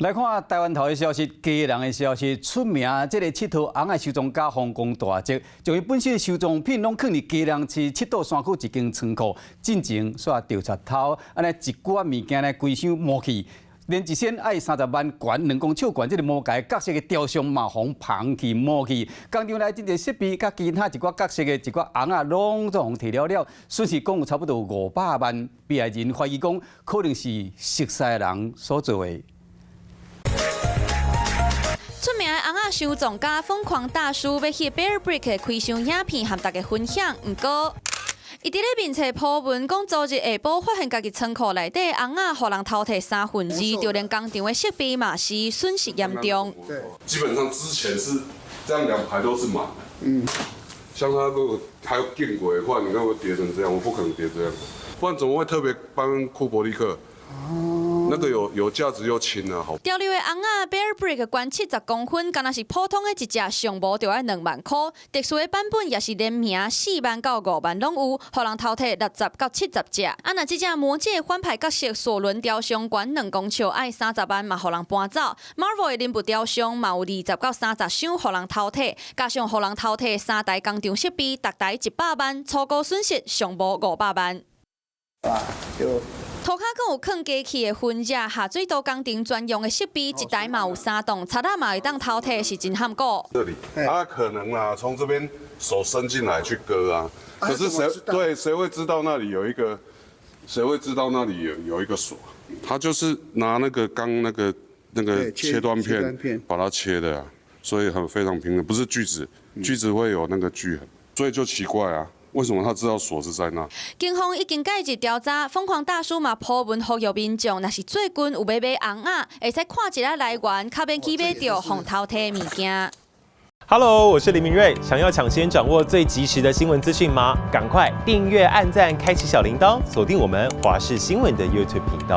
来看台湾头的消息，家人的消息，出名这个佚佗红的收藏家风光大捷，将伊本身的收藏品拢放伫家人市七岛山区一间仓库，进前煞调查头，安尼一寡物件呢规箱摸去。连一身爱30万悬2公尺悬，这个魔界角色的雕像嘛，互捧去摸去。工厂内真侪设备，甲其他一寡角色的一寡红啊，拢都互摕了，损失共有差不多500万。被害人怀疑讲，可能是熟悉的人所做的。出名的红仔收藏家疯狂大叔要去 Bear Brick 的开箱影片，和大家分享。不过，伊伫咧面册铺文讲，昨日下晡发现家己仓库内底红仔互人偷摕2/3，就连工厂的设备嘛是损失严重。对，基本上之前是这样2排都是满的。像他如果还有电轨的话，你看我叠成这样，我不可能叠这样，不然怎么会特别帮库伯利克？那个有价值又轻啊，好。钓溜的红仔 Bear Brick 悬70公分，敢若是普通的一只，上无就要2万块。特殊的版本也是联名4万到5万拢有，互人偷摕60到70只。啊，若这只魔界反派角色索伦雕像悬2公尺，爱30万嘛，互人搬走。Marvel 的人物雕像嘛有20到30箱，互人偷摕，加上互人偷摕3台工厂设备，各台100万，初步损失上无500万。涂骹阁有放机器的分热下水道工程专用的设备，一台嘛有3栋，贼仔嘛会当偷摕，是真罕过。这里，可能啊，从这边手伸进来去割啊。可是谁会知道那里有一个？谁会知道那里有一个锁？他就是拿那个钢那个切断片把它切的啊，所以非常平衡，不是锯子，锯子会有那个锯痕，所以就奇怪啊。为什么他知道锁是在那？警方已经介入调查，疯狂大叔嘛普文呼吁民众，若是最近有要买红仔，会使看一下来源，较免去买到互偷摕的物件。Hello， 我是林明瑞，想要抢先掌握最及时的新闻资讯吗？赶快订阅、按赞、开启小铃铛，锁定我们华视新闻的 YouTube 频道。